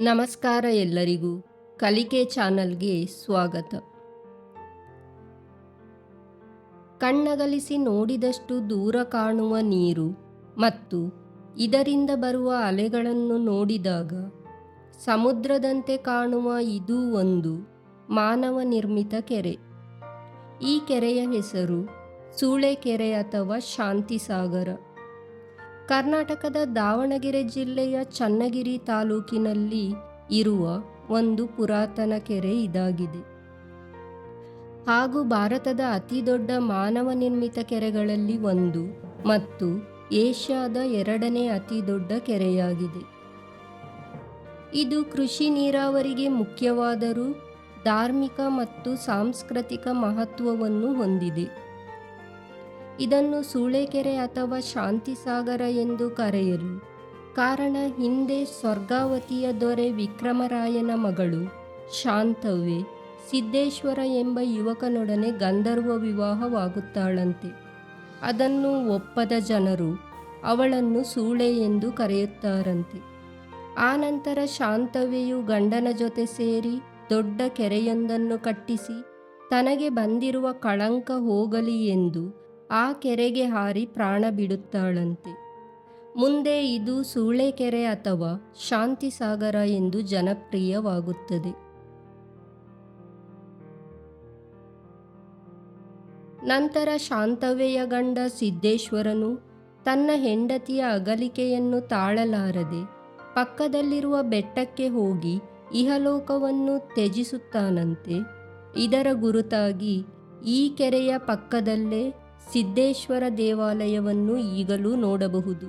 ನಮಸ್ಕಾರ ಎಲ್ಲರಿಗೂ. ಕಲಿಕೆ ಚಾನಲ್ಗೆ ಸ್ವಾಗತ. ಕಣ್ಣಗಲಿಸಿ ನೋಡಿದಷ್ಟು ದೂರ ಕಾಣುವ ನೀರು ಮತ್ತು ಇದರಿಂದ ಬರುವ ಅಲೆಗಳನ್ನು ನೋಡಿದಾಗ ಸಮುದ್ರದಂತೆ ಕಾಣುವ ಇದು ಒಂದು ಮಾನವ ನಿರ್ಮಿತ ಕೆರೆ. ಈ ಕೆರೆಯ ಹೆಸರು ಸೂಳೆಕೆರೆ ಅಥವಾ ಶಾಂತಿಸಾಗರ. ಕರ್ನಾಟಕದ ದಾವಣಗೆರೆ ಜಿಲ್ಲೆಯ ಚನ್ನಗಿರಿ ತಾಲೂಕಿನಲ್ಲಿ ಇರುವ ಒಂದು ಪುರಾತನ ಕೆರೆ ಇದಾಗಿದೆ. ಹಾಗೂ ಭಾರತದ ಅತಿದೊಡ್ಡ ಮಾನವ ನಿರ್ಮಿತ ಕೆರೆಗಳಲ್ಲಿ ಒಂದು ಮತ್ತು ಏಷ್ಯಾದ ಎರಡನೇ ಅತಿ ದೊಡ್ಡ ಕೆರೆಯಾಗಿದೆ. ಇದು ಕೃಷಿ ನೀರಾವರಿಗೆ ಮುಖ್ಯವಾದರೂ ಧಾರ್ಮಿಕ ಮತ್ತು ಸಾಂಸ್ಕೃತಿಕ ಮಹತ್ವವನ್ನು ಹೊಂದಿದೆ. ಇದನ್ನು ಸೂಳೆಕೆರೆ ಅಥವಾ ಶಾಂತಿಸಾಗರ ಎಂದು ಕರೆಯಲು ಕಾರಣ, ಹಿಂದೆ ಸ್ವರ್ಗಾವತಿಯ ದೊರೆ ವಿಕ್ರಮರಾಯನ ಮಗಳು ಶಾಂತವ್ವೆ ಸಿದ್ದೇಶ್ವರ ಎಂಬ ಯುವಕನೊಡನೆ ಗಂಧರ್ವ ವಿವಾಹವಾಗುತ್ತಾಳಂತೆ. ಅದನ್ನು ಒಪ್ಪದ ಜನರು ಅವಳನ್ನು ಸೂಳೆ ಎಂದು ಕರೆಯುತ್ತಾರಂತೆ. ಆನಂತರ ಶಾಂತವ್ವೆಯು ಗಂಡನ ಜೊತೆ ಸೇರಿ ದೊಡ್ಡ ಕೆರೆಯೊಂದನ್ನು ಕಟ್ಟಿಸಿ ತನಗೆ ಬಂದಿರುವ ಕಳಂಕ ಹೋಗಲಿ ಎಂದು ಆ ಕೆರೆಗೆ ಹಾರಿ ಪ್ರಾಣ ಬಿಡುತ್ತಾಳಂತೆ. ಮುಂದೆ ಇದು ಸೂಳೆಕೆರೆ ಅಥವಾ ಶಾಂತಿಸಾಗರ ಎಂದು ಜನಪ್ರಿಯವಾಗುತ್ತದೆ. ನಂತರ ಶಾಂತವ್ವೆಯ ಗಂಡ ಸಿದ್ದೇಶ್ವರನು ತನ್ನ ಹೆಂಡತಿಯ ಅಗಲಿಕೆಯನ್ನು ತಾಳಲಾರದೆ ಪಕ್ಕದಲ್ಲಿರುವ ಬೆಟ್ಟಕ್ಕೆ ಹೋಗಿ ಇಹಲೋಕವನ್ನು ತ್ಯಜಿಸುತ್ತಾನಂತೆ. ಇದರ ಗುರುತಾಗಿ ಈ ಕೆರೆಯ ಪಕ್ಕದಲ್ಲೇ ಸಿದ್ದೇಶ್ವರ ದೇವಾಲಯವನ್ನು ಈಗಲೂ ನೋಡಬಹುದು.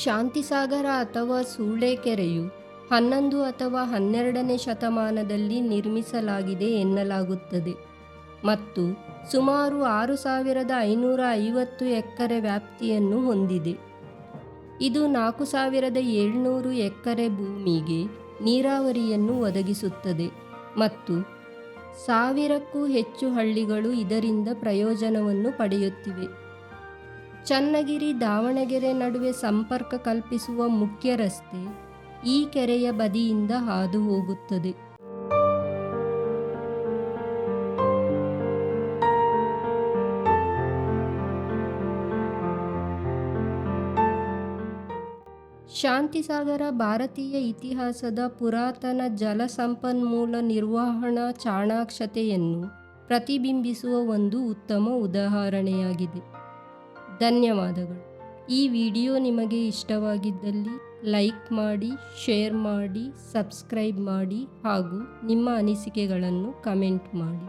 ಶಾಂತಿಸಾಗರ ಅಥವಾ ಸೂಳೆಕೆರೆಯು 11 ಅಥವಾ 12ನೇ ಶತಮಾನದಲ್ಲಿ ನಿರ್ಮಿಸಲಾಗಿದೆ ಎನ್ನಲಾಗುತ್ತದೆ ಮತ್ತು ಸುಮಾರು 6550 ಎಕರೆ ವ್ಯಾಪ್ತಿಯನ್ನು ಹೊಂದಿದೆ. ಇದು 4700 ಎಕರೆ ಭೂಮಿಗೆ ನೀರಾವರಿಯನ್ನು ಒದಗಿಸುತ್ತದೆ ಮತ್ತು 1000ಕ್ಕೂ ಹೆಚ್ಚು ಹಳ್ಳಿಗಳು ಇದರಿಂದ ಪ್ರಯೋಜನವನ್ನು ಪಡೆಯುತ್ತಿವೆ. ಚನ್ನಗಿರಿ ದಾವಣಗೆರೆ ನಡುವೆ ಸಂಪರ್ಕ ಕಲ್ಪಿಸುವ ಮುಖ್ಯ ರಸ್ತೆ ಈ ಕೆರೆಯ ಬದಿಯಿಂದ ಹಾದು ಹೋಗುತ್ತದೆ. ಶಾಂತಿಸಾಗರ ಭಾರತೀಯ ಇತಿಹಾಸದ ಪುರಾತನ ಜಲ ಸಂಪನ್ಮೂಲ ನಿರ್ವಹಣಾ ಚಾಣಾಕ್ಷತೆಯನ್ನು ಪ್ರತಿಬಿಂಬಿಸುವ ಒಂದು ಉತ್ತಮ ಉದಾಹರಣೆಯಾಗಿದೆ. ಧನ್ಯವಾದಗಳು. ಈ ವಿಡಿಯೋ ನಿಮಗೆ ಇಷ್ಟವಾಗಿದ್ದಲ್ಲಿ ಲೈಕ್ ಮಾಡಿ, ಶೇರ್ ಮಾಡಿ, ಸಬ್ಸ್ಕ್ರೈಬ್ ಮಾಡಿ ಹಾಗೂ ನಿಮ್ಮ ಅನಿಸಿಕೆಗಳನ್ನು ಕಮೆಂಟ್ ಮಾಡಿ.